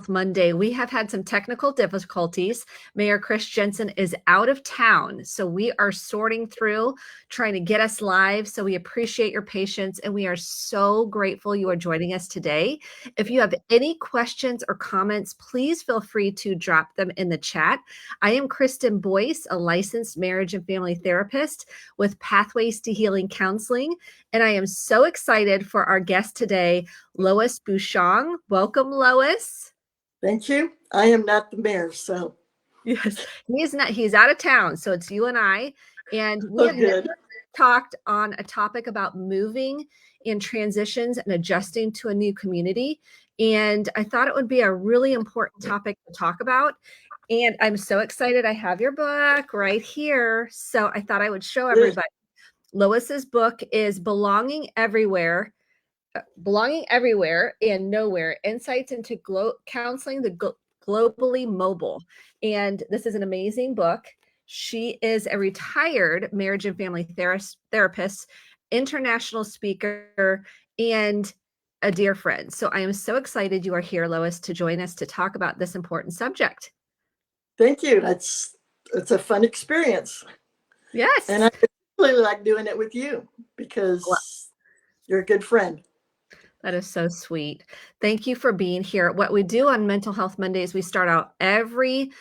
Monday. We have had some technical difficulties. Mayor Chris Jensen is out of town, so we are sorting through trying to get us live. So we appreciate your patience and we are so grateful you are joining us today. If you have any questions or comments, please feel free to drop them in the chat. I am Kristen Boyce, a licensed marriage and family therapist with Pathways to Healing Counseling, and I am so excited for our guest today, Lois Bouchong. Welcome, Lois. Thank you. I am not the mayor, so. Yes, he's not. He's out of town, so it's you and I. And we have never talked on a topic about moving and transitions and adjusting to a new community. And I thought it would be a really important topic to talk about. And I'm so excited. I have your book right here. So I thought I would show everybody. Lois's book is Belonging Everywhere and Nowhere, Insights into Counseling the Globally Mobile. And this is an amazing book. She is a retired marriage and family therapist, international speaker, and a dear friend. So I am so excited you are here, Lois, to join us to talk about this important subject. Thank you. It's a fun experience. Yes. And I really like doing it with you because you're a good friend. That is so sweet. Thank you for being here. What we do on Mental Health Mondays, we start out every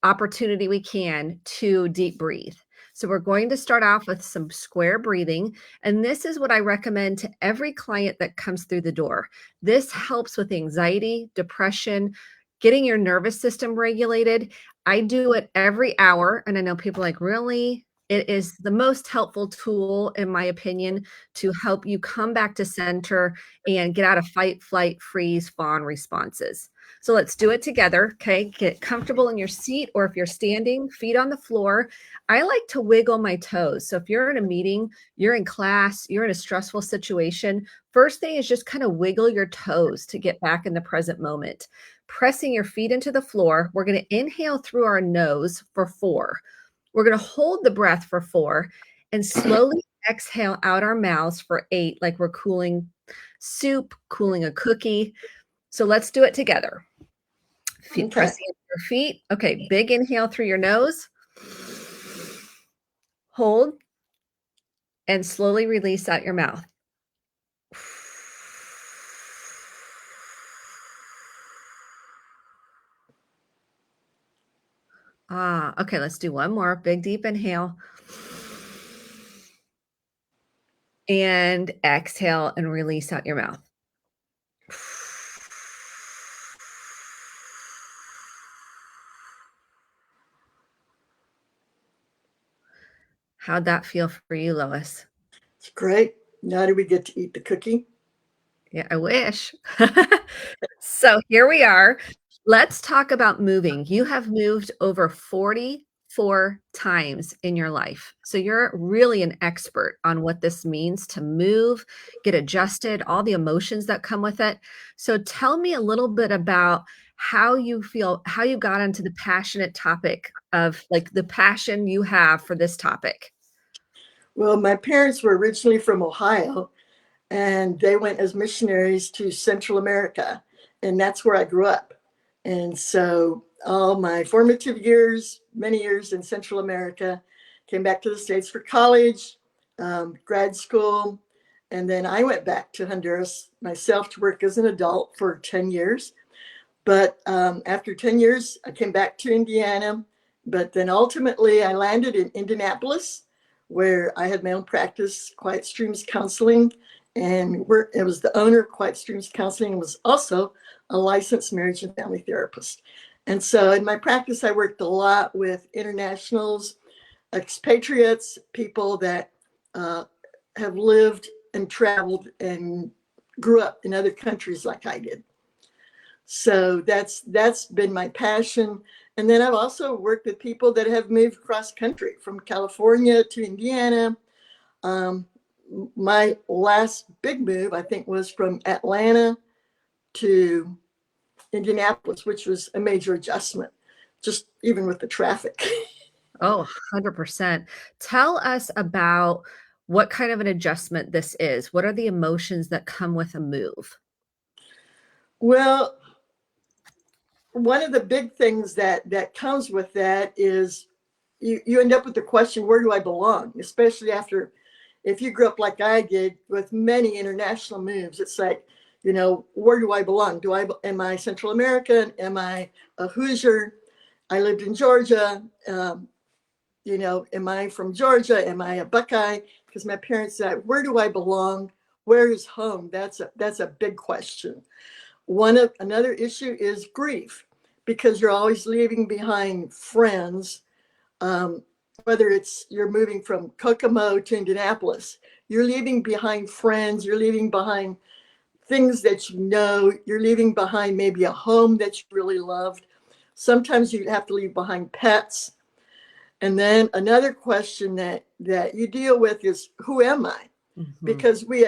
opportunity we can to deep breathe. So we're going to start off with some square breathing. And this is what I recommend to every client that comes through the door. This helps with anxiety, depression, getting your nervous system regulated. I do it every hour. And I know people are like, really? It is the most helpful tool, in my opinion, to help you come back to center and get out of fight, flight, freeze, fawn responses. So let's do it together. Okay. Get comfortable in your seat, or if you're standing, feet on the floor. I like to wiggle my toes. So if you're in a meeting, you're in class, you're in a stressful situation, first thing is just kind of wiggle your toes to get back in the present moment. Pressing your feet into the floor. We're going to inhale through our nose for 4. We're going to hold the breath for 4 and slowly exhale out our mouths for 8, like we're cooling soup, cooling a cookie. So let's do it together. Pressing into your feet. Okay, big inhale through your nose. Hold. And slowly release out your mouth. Okay, let's do one more. Big, deep inhale. And exhale and release out your mouth. How'd that feel for you, Lois? It's great. Now do we get to eat the cookie? Yeah, I wish. So here we are. Let's talk about moving. You have moved over 44 times in your life. So you're really an expert on what this means to move, get adjusted, all the emotions that come with it. So tell me a little bit about how you feel, how you got into the passionate topic of, like, the passion you have for this topic. Well, my parents were originally from Ohio, and they went as missionaries to Central America, and that's where I grew up. And so all my formative years, many years in Central America, came back to the States for college, grad school, and then I went back to Honduras myself to work as an adult for 10 years. But after 10 years, I came back to Indiana, but then ultimately I landed in Indianapolis, where I had my own practice, Quiet Streams Counseling, and it was the owner of Quiet Streams Counseling and was also a licensed marriage and family therapist. And so in my practice, I worked a lot with internationals, expatriates, people that have lived and traveled and grew up in other countries like I did. So that's been my passion. And then I've also worked with people that have moved cross country from California to Indiana. My last big move, I think, was from Atlanta to Indianapolis, which was a major adjustment, just even with the traffic. Oh, 100%. Tell us about what kind of an adjustment this is. What are the emotions that come with a move? Well, one of the big things that comes with that is you end up with the question, where do I belong? Especially after, if you grew up like I did with many international moves, it's like, where do I belong? Am I Central American? Am I a Hoosier? I lived in Georgia. Am I from Georgia? Am I a Buckeye? Because my parents said, where do I belong? Where is home? That's a big question. Another issue is grief, because you're always leaving behind friends. Whether it's you're moving from Kokomo to Indianapolis, you're leaving behind friends, you're leaving behind things that you're leaving behind maybe a home that you really loved. Sometimes you have to leave behind pets. And then another question that you deal with is, who am I? Mm-hmm. Because we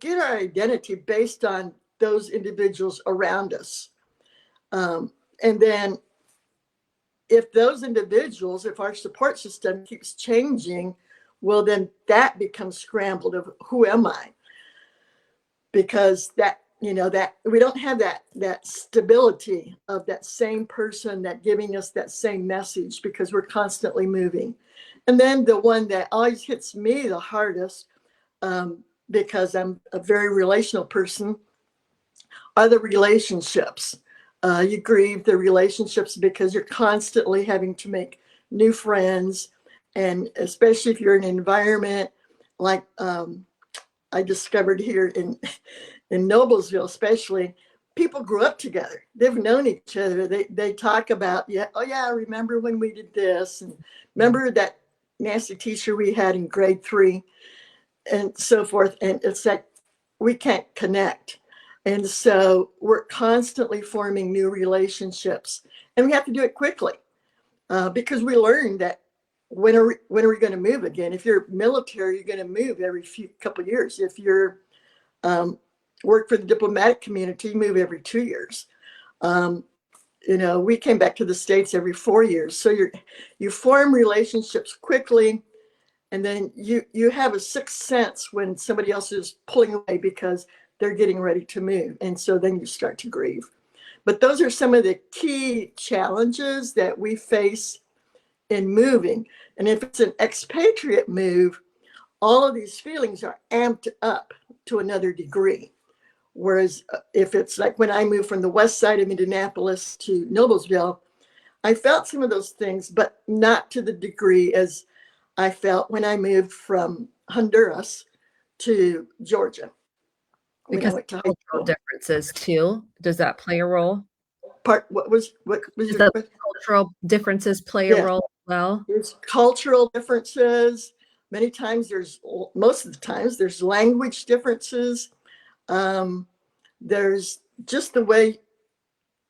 get our identity based on those individuals around us. And then if those individuals, if our support system keeps changing, well, then that becomes scrambled of who am I? Because that we don't have that stability of that same person that giving us that same message, because we're constantly moving. And then the one that always hits me the hardest, because I'm a very relational person, are the relationships. You grieve the relationships because you're constantly having to make new friends. And especially if you're in an environment like I discovered here in Noblesville, especially, people grew up together. They've known each other. They talk about, I remember when we did this, and remember that nasty teacher we had in grade 3, and so forth. And it's like we can't connect. And so we're constantly forming new relationships, and we have to do it quickly, because we learned that when are we going to move again? If you're military, you're going to move every couple of years. If you're work for the diplomatic community, you move every 2 years. We came back to the States every 4 years. So you form relationships quickly, and then you have a sixth sense when somebody else is pulling away because they're getting ready to move. And so then you start to grieve. But those are some of the key challenges that we face in moving. And if it's an expatriate move, all of these feelings are amped up to another degree. Whereas if it's like when I moved from the west side of Indianapolis to Noblesville, I felt some of those things, but not to the degree as I felt when I moved from Honduras to Georgia. Because of cultural differences too. Does that play a role? What was your question? Cultural differences play a role as well? There's cultural differences. Most of the times there's language differences. There's just the way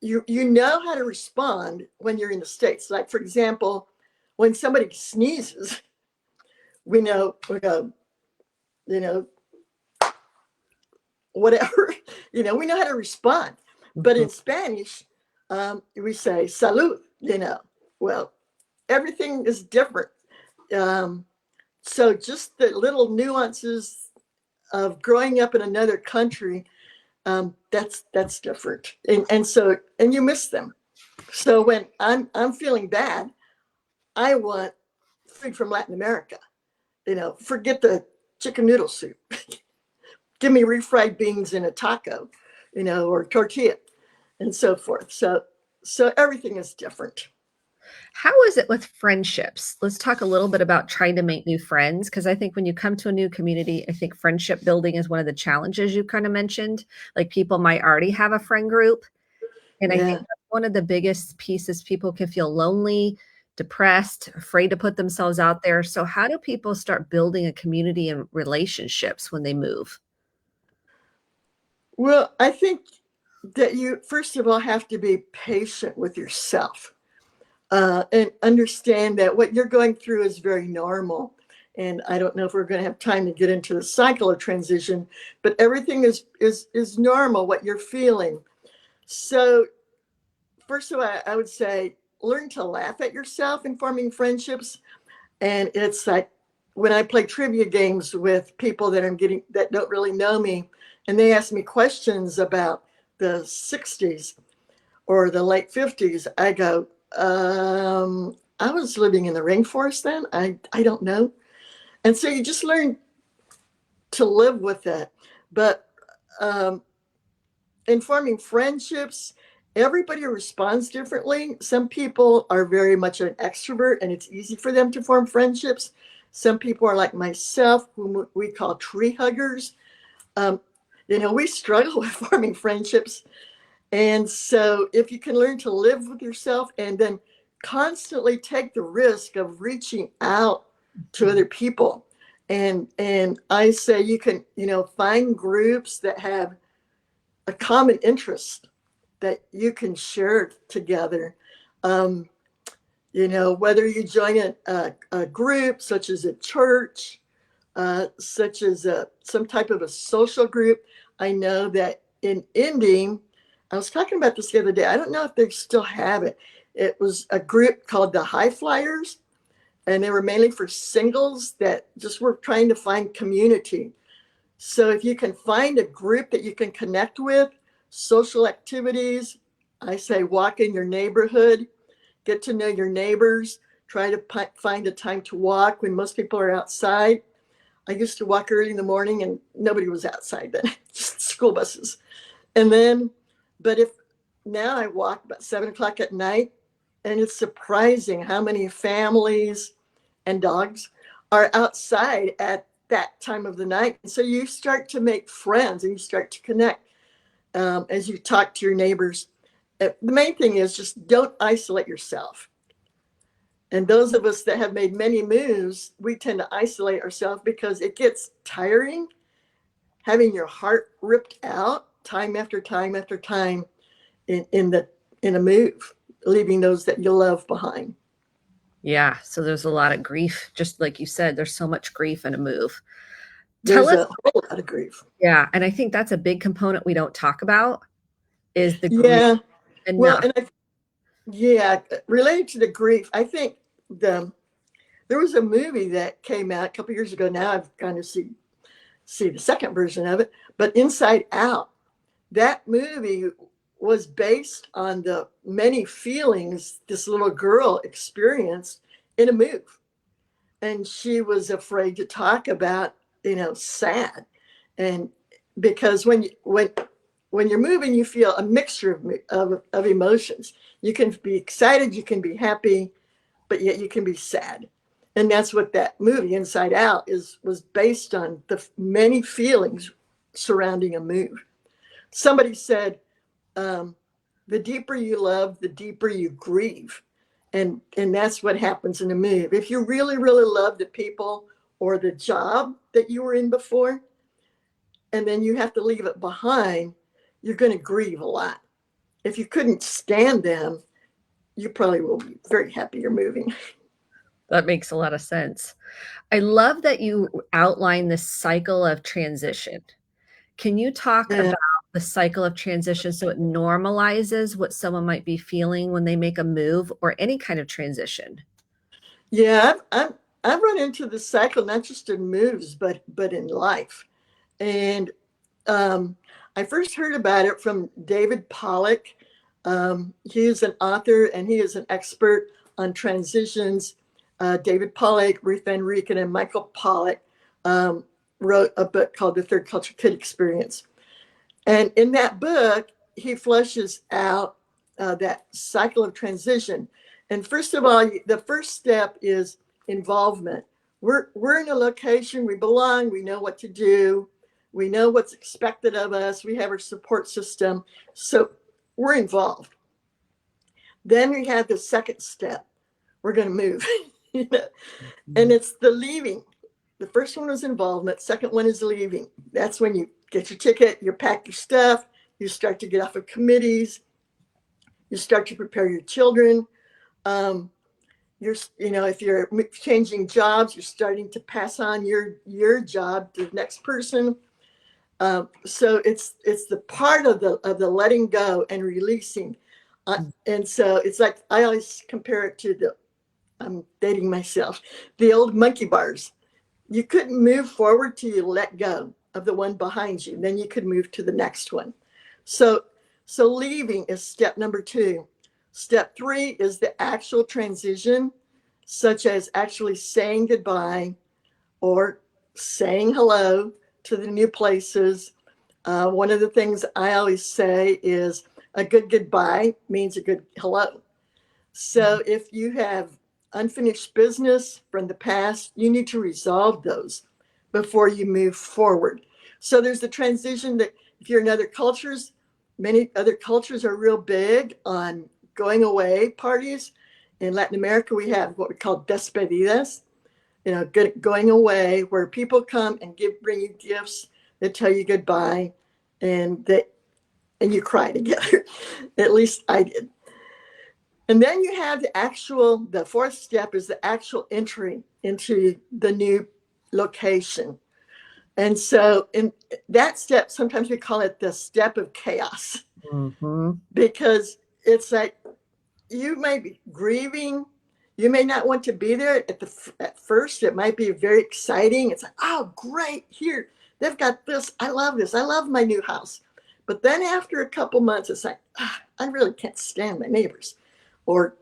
you know how to respond when you're in the States. Like, for example, when somebody sneezes, we go, whatever, we know how to respond. But in Spanish, we say salud, well, everything is different. So just the little nuances of growing up in another country, that's different. And you miss them. So when I'm feeling bad, I want food from Latin America. Forget the chicken noodle soup. Give me refried beans in a taco, or tortilla, and so forth. So everything is different. How is it with friendships? Let's talk a little bit about trying to make new friends, because I think when you come to a new community, I think friendship building is one of the challenges you kind of mentioned. Like, people might already have a friend group. And I think that's one of the biggest pieces. People can feel lonely, depressed, afraid to put themselves out there. So how do people start building a community and relationships when they move? Well, I think that you, first of all, have to be patient with yourself, and understand that what you're going through is very normal. And I don't know if we're going to have time to get into the cycle of transition, but everything is normal, what you're feeling. So first of all, I would say learn to laugh at yourself in forming friendships. And it's like when I play trivia games with people that don't really know me, and they ask me questions about the 60s. or the late 50s, I go, I was living in the rainforest then. I don't know. And so you just learn to live with it. But um, in forming friendships, everybody responds differently. Some people are very much an extrovert and it's easy for them to form friendships. Some people are like myself, whom we call tree huggers. Um, we struggle with forming friendships. And so if you can learn to live with yourself and then constantly take the risk of reaching out to other people. And I say you can, find groups that have a common interest that you can share together. Um, whether you join a group such as a church, such as some type of a social group. I know that in Indy, I was talking about this the other day. I don't know if they still have it. It was a group called the High Flyers, and they were mainly for singles that just were trying to find community. So if you can find a group that you can connect with, social activities, I say walk in your neighborhood, get to know your neighbors, try to find a time to walk when most people are outside. I used to walk early in the morning and nobody was outside then, just school buses. And then, but if now I walk about 7 o'clock at night, and it's surprising how many families and dogs are outside at that time of the night. And so you start to make friends and you start to connect as you talk to your neighbors. The main thing is just don't isolate yourself. And those of us that have made many moves, we tend to isolate ourselves because it gets tiring having your heart ripped out time after time after time in a move, leaving those that you love behind. Yeah. So there's a lot of grief. Just like you said, there's so much grief in a move. Tell There's us. a whole lot of grief. Yeah. And I think that's a big component we don't talk about is the grief Yeah. Well, enough. and related to the grief, I think there was a movie that came out a couple years ago. Now I've kind of see the second version of it, but Inside Out. That movie was based on the many feelings this little girl experienced in a move. And she was afraid to talk about, sad. And because when you're moving, you feel a mixture of emotions. You can be excited, you can be happy, but yet you can be sad. And that's what that movie Inside Out was based on, the many feelings surrounding a move. Somebody said, the deeper you love, the deeper you grieve. And that's what happens in a move. If you really, really love the people or the job that you were in before, and then you have to leave it behind, you're going to grieve a lot. If you couldn't stand them, you probably will be very happy you're moving. That makes a lot of sense. I love that you outline this cycle of transition. Can you talk Yeah. about the cycle of transition so it normalizes what someone might be feeling when they make a move or any kind of transition? Yeah, I've run into this cycle not just in moves, but in life. And um, I first heard about it from David Pollock. He is an author and he is an expert on transitions. David Pollock, Ruth Van Reken, and Michael Pollock wrote a book called The Third Culture Kid Experience. And in that book, he fleshes out that cycle of transition. And first of all, the first step is involvement. We're in a location, we belong, we know what to do, we know what's expected of us, we have our support system. So we're involved. Then we have the second step. We're going to move. And it's the leaving. The first one is involvement. Second one is leaving. That's when you get your ticket, you pack your stuff, you start to get off of committees, you start to prepare your children. If you're changing jobs, you're starting to pass on your job to the next person. So it's the part of the letting go and releasing. And so it's like I always compare it to I'm dating myself, the old monkey bars. You couldn't move forward till you let go of the one behind you. Then you could move to the next one. So So leaving is step number 2. Step 3 is the actual transition, such as actually saying goodbye or saying hello to the new places. One of the things I always say is a good goodbye means a good hello. So if you have unfinished business from the past, you need to resolve those before you move forward. So there's the transition that if you're in other cultures, many other cultures are real big on going away parties. In Latin America, we have what we call despedidas, going away, where people come and bring you gifts that tell you goodbye, and and you cry together. At least I did. And then you have the 4th step is the actual entry into the new location. And so in that step, sometimes we call it the step of chaos, because it's like you may be grieving. You may not want to be there at first. It might be very exciting. It's like, oh, great, here, they've got this. I love this. I love my new house. But then after a couple months, it's like, I really can't stand my neighbors. Or,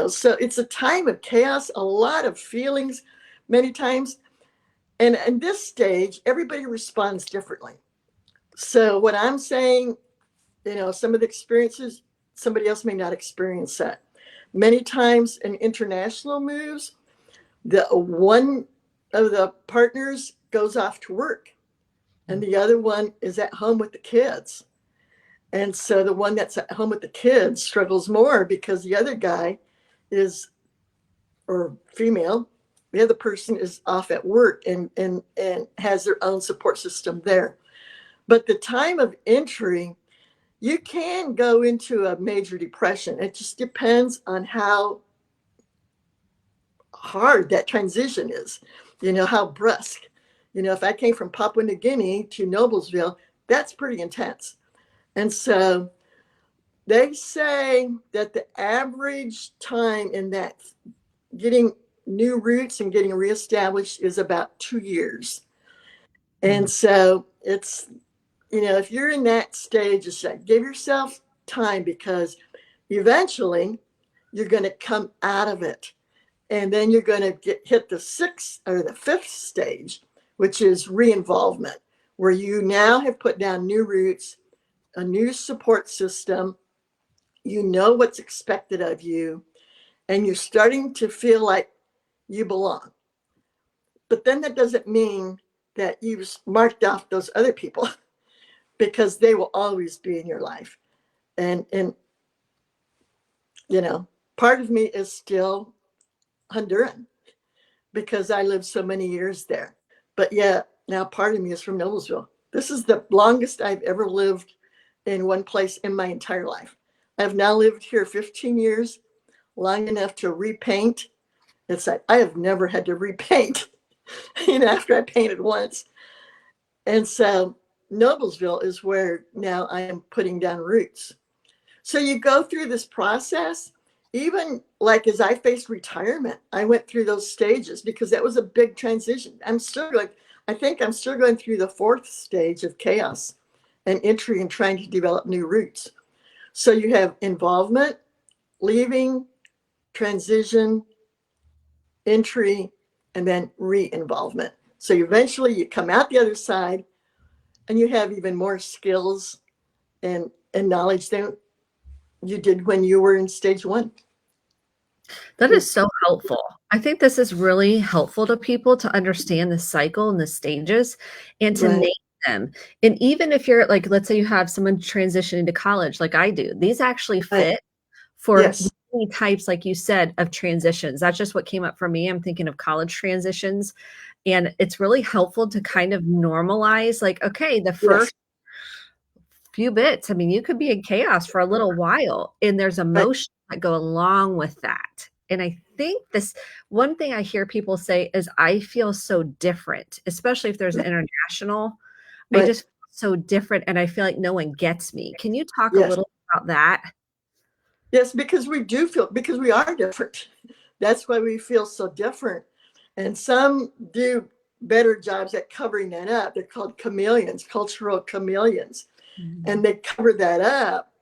so it's a time of chaos, a lot of feelings many times. And in this stage, everybody responds differently. So what I'm saying, some of the experiences, somebody else may not experience that. Many times in international moves, the one of the partners goes off to work and the other one is at home with the kids. And so the one that's at home with the kids struggles more because the other guy or female, the other person is off at work and has their own support system there. But the time of entry, you can go into a major depression. It just depends on how hard that transition is, how brusque. If I came from Papua New Guinea to Noblesville, that's pretty intense. And so they say that the average time in that getting new roots and getting reestablished is about 2 years. And so it's, if you're in that stage, just give yourself time, because eventually you're going to come out of it. And then you're going to hit the 6th or the 5th stage, which is re-involvement, where you now have put down new roots, a new support system. You know what's expected of you, and you're starting to feel like you belong. But then that doesn't mean that you've marked off those other people, because they will always be in your life. And part of me is still Honduran because I lived so many years there. But yeah, now part of me is from Noblesville. This is the longest I've ever lived in one place in my entire life. I've now lived here 15 years, long enough to repaint. It's like I have never had to repaint, after I painted once. And so Noblesville is where now I am putting down roots. So you go through this process, even like as I faced retirement, I went through those stages because that was a big transition. I think I'm still going through the 4th stage of chaos and entry and trying to develop new roots. So you have involvement, leaving, transition, entry, and then re-involvement. So eventually you come out the other side and you have even more skills and knowledge than you did when you were in stage 1. That is so helpful. I think this is really helpful to people to understand the cycle and the stages and to Right. name them. And even if you're like, let's say you have someone transitioning to college like I do, these actually Right. fit for Yes. many types, like you said, of transitions. That's just what came up for me. I'm thinking of college transitions. And it's really helpful to kind of normalize, like, okay, the Yes. first few bits, I mean, you could be in chaos for a little while, and there's Right. emotions that go along with that. And I think this one thing I hear people say is, I feel so different, especially if there's an international. I Right. just feel so different, and I feel like no one gets me. Can you talk a Yes. little about that? Yes, because because we are different. That's why we feel so different. And some do better jobs at covering that up. They're called chameleons, cultural chameleons. And they cover that up.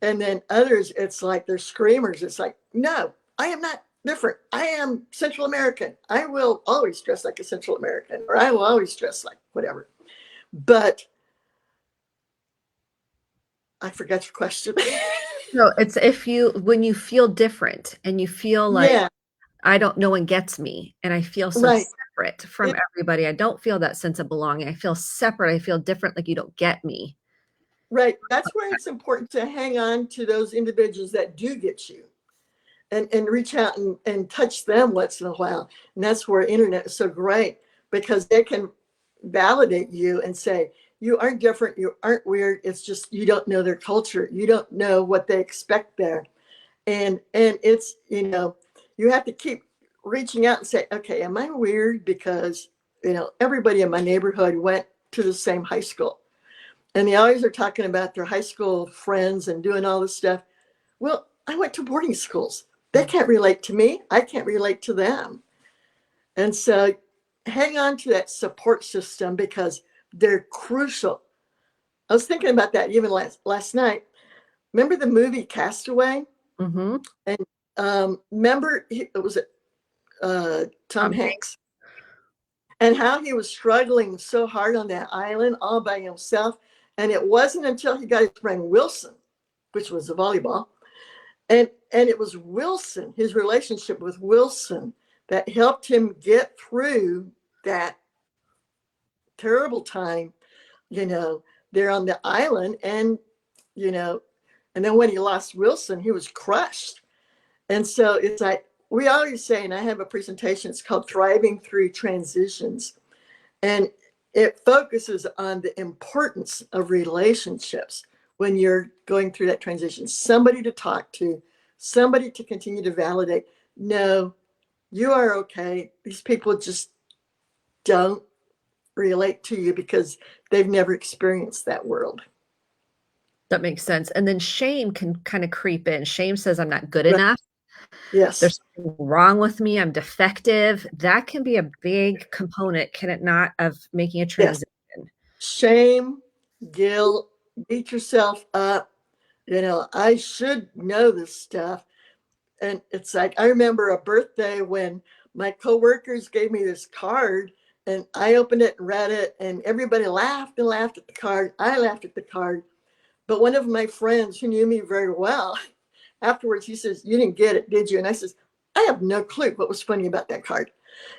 And then others, it's like they're screamers. It's like, no, I am not different. I am Central American. I will always dress like a Central American, or I will always dress like whatever. But I forgot your question. No, it's when you feel different and you feel like Yeah, no one gets me and I feel so right. separate from everybody. I don't feel that sense of belonging. I feel separate. I feel different, like you don't get me. Right. That's where it's important to hang on to those individuals that do get you, and reach out and touch them once in a while. And that's where internet is so great, because they can validate you and say, you aren't different, you aren't weird. It's just you don't know their culture. You don't know what they expect there. And it's, you have to keep reaching out and say, okay, am I weird? Because, everybody in my neighborhood went to the same high school. And they always are talking about their high school friends and doing all this stuff. Well, I went to boarding schools. They can't relate to me. I can't relate to them. And so hang on to that support system, because they're crucial. I was thinking about that even last night. Remember the movie Castaway? Mm-hmm. And remember, it was Tom Hanks, and how he was struggling so hard on that island all by himself. And it wasn't until he got his friend Wilson, which was a volleyball, and it was Wilson, his relationship with Wilson, that helped him get through that terrible time, there on the island. And, and then when he lost Wilson, he was crushed. And so it's like, we always say, and I have a presentation, it's called Thriving Through Transitions. And it focuses on the importance of relationships when you're going through that transition. Somebody to talk to, somebody to continue to validate. No, you are okay. These people just don't relate to you because they've never experienced that world. That makes sense. And then shame can kind of creep in. Shame says I'm not good Right. enough. Yes. There's something wrong with me. I'm defective. That can be a big component, can it not, of making a Yes. transition? Shame, guilt, beat yourself up. I should know this stuff. And it's like, I remember a birthday when my coworkers gave me this card, and I opened it and read it, and everybody laughed and laughed at the card. I laughed at the card. But one of my friends who knew me very well, afterwards, he says, "You didn't get it, did you?" And I says, "I have no clue what was funny about that card."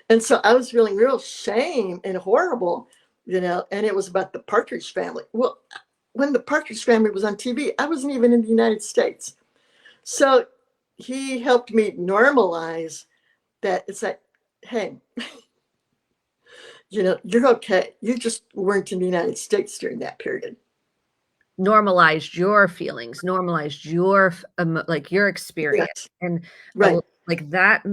And so I was feeling real shame and horrible, and it was about the Partridge Family. Well, when the Partridge Family was on TV, I wasn't even in the United States. So he helped me normalize that. It's like, hey, you're okay. You just weren't in the United States during that period. Normalized your feelings, normalized your like your experience, Yes. and Right. like that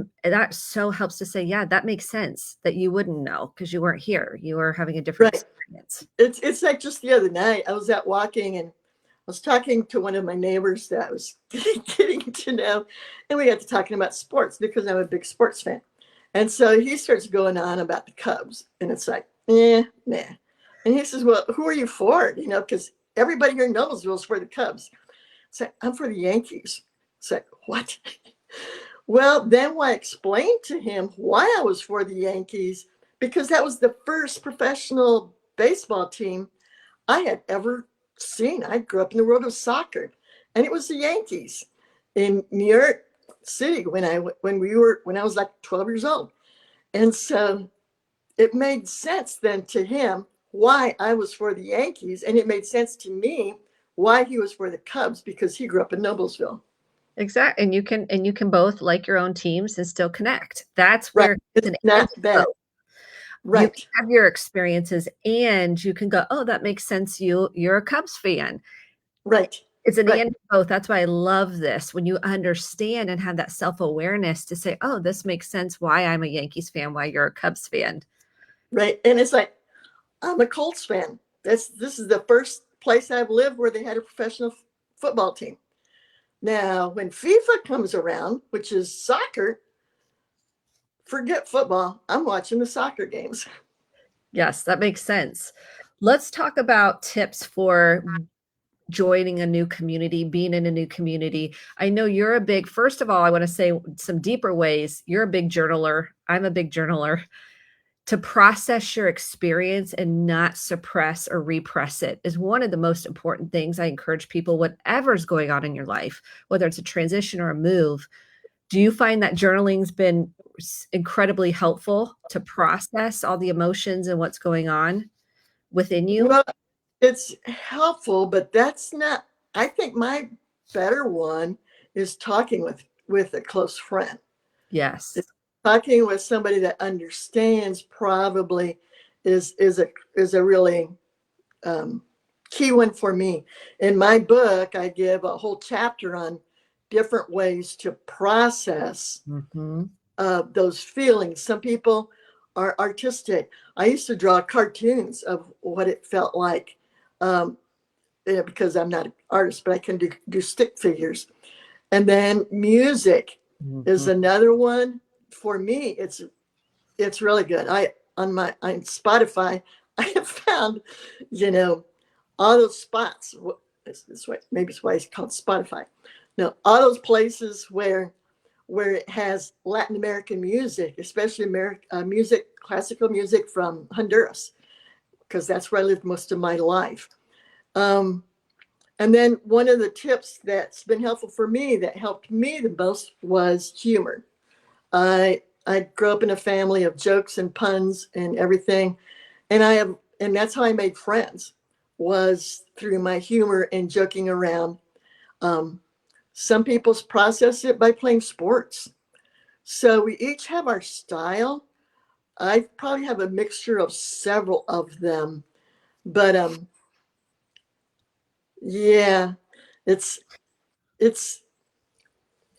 so helps to say, yeah, that makes sense that you wouldn't know because you weren't here. You were having a different Right. experience. It's like just the other night, I was out walking, and I was talking to one of my neighbors that I was getting to know, and we got to talking about sports because I'm a big sports fan. And so he starts going on about the Cubs, and it's like, nah. And he says, "Well, who are you for?" Because everybody here in Noblesville is for the Cubs. It's like, "I'm for the Yankees." It's like, what? Well, then I explained to him why I was for the Yankees, because that was the first professional baseball team I had ever seen. I grew up in the world of soccer, and it was the Yankees in New York City when I was like 12 years old. And so it made sense then to him why I was for the Yankees, and it made sense to me why he was for the Cubs, because he grew up in Noblesville. Exactly. And you can both like your own teams and still connect. That's Right. where it's It's an and not bad. both. You can Right. have your experiences and you can go, oh, that makes sense. You're a Cubs fan. Right. It's an Right. and both. That's why I love this. When you understand and have that self-awareness to say, oh, this makes sense why I'm a Yankees fan, why you're a Cubs fan. Right. And it's like, I'm a Colts fan. This is the first place I've lived where they had a professional football team. Now, when FIFA comes around, which is soccer, forget football. I'm watching the soccer games. Yes, that makes sense. Let's talk about tips for joining a new community, being in a new community. I know you're a big, first of all, I want to say some deeper ways. You're a big journaler. I'm a big journaler. To process your experience and not suppress or repress it is one of the most important things. I encourage people, whatever's going on in your life, whether it's a transition or a move. Do you find that journaling's been incredibly helpful to process all the emotions and what's going on within you? Well, it's helpful, but that's not, I think my better one is talking with a close friend. Yes. Talking with somebody that understands probably is a really key one for me. In my book, I give a whole chapter on different ways to process those feelings. Some people are artistic. I used to draw cartoons of what it felt like, because I'm not an artist, but I can do stick figures. And then music is another one. For me, it's really good. On Spotify, I have found, all those spots. This way, maybe it's why it's called Spotify. No, all those places where it has Latin American music, especially classical music from Honduras, because that's where I lived most of my life. And then one of the tips that's been helpful for me, that helped me the most, was humor. I grew up in a family of jokes and puns and everything, and that's how I made friends, was through my humor and joking around. Some people process it by playing sports. So we each have our style. I probably have a mixture of several of them, but yeah, it's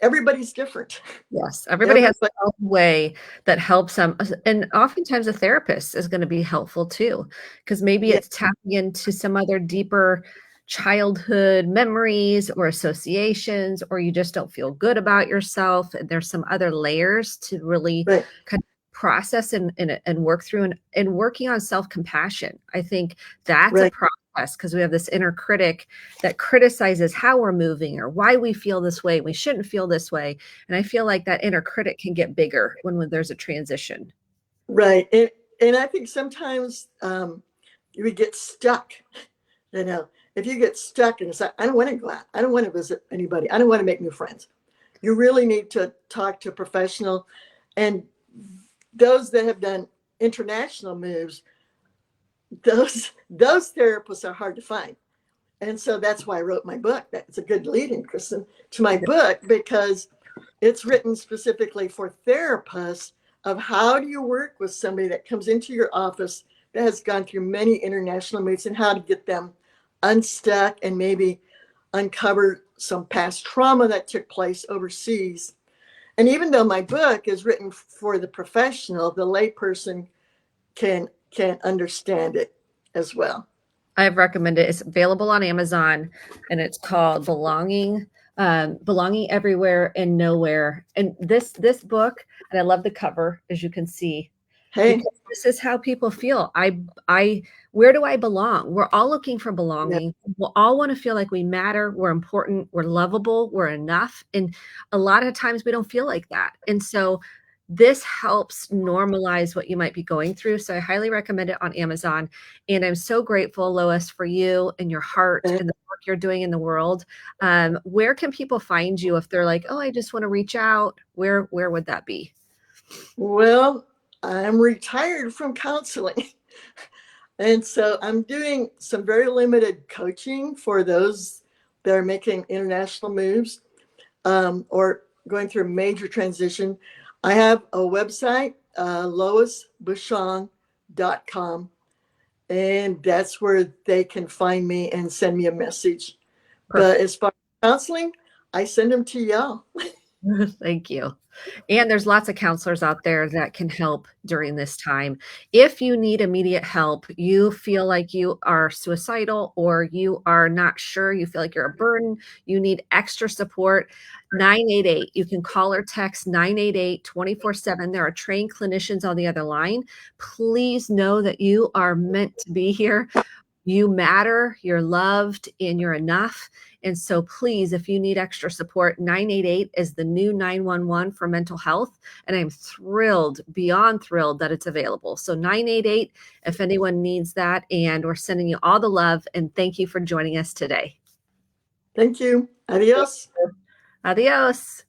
everybody's different. Yes, everybody has their own way that helps them, and oftentimes a therapist is gonna be helpful too, because maybe Yeah, it's tapping into some other deeper childhood memories or associations, or you just don't feel good about yourself, and there's some other layers to really right, kind of process and work through, and working on self-compassion. I think that's a right, process because we have this inner critic that criticizes how we're moving or why we feel this way. We shouldn't feel this way. And I feel like that inner critic can get bigger when there's a transition. right. And I think sometimes we get stuck. If you get stuck and it's like, I don't want to go out, I don't want to visit anybody, I don't want to make new friends. You really need to talk to a professional. And those that have done international moves, those therapists are hard to find. And so that's why I wrote my book. That's a good lead-in, Kristen, to my book, because it's written specifically for therapists of how do you work with somebody that comes into your office that has gone through many international moves, and how to get them unstuck and maybe uncover some past trauma that took place overseas. And even though my book is written for the professional, the layperson can understand it as well. I've recommended it. It's available on Amazon, and it's called Belonging Everywhere and Nowhere. And this book, and I love the cover, as you can see, Hey, because this is how people feel. I where do I belong? We're all looking for yeah, belonging. We all want to feel like we matter, we're important, we're lovable, we're enough. And a lot of times we don't feel like that. And so this helps normalize what you might be going through. So I highly recommend it on Amazon. And I'm so grateful, Lois, for you and your heart and the work you're doing in the world. Where can people find you if they're like, oh, I just want to reach out? Where would that be? well, I'm retired from counseling. And so I'm doing some very limited coaching for those that are making international moves, or going through a major transition. I have a website, loisbushong.com, and that's where they can find me and send me a message. Perfect. But as far as counseling, I send them to y'all. Thank you. And there's lots of counselors out there that can help during this time. If you need immediate help, you feel like you are suicidal or you are not sure, you feel like you're a burden, you need extra support, 988. You can call or text 988 24/7. There are trained clinicians on the other line. Please know that you are meant to be here. You matter, you're loved, and you're enough. And so please, if you need extra support, 988 is the new 911 for mental health. And I'm thrilled, beyond thrilled that it's available. So 988, if anyone needs that. And we're sending you all the love. And thank you for joining us today. Thank you. Adios. Adios.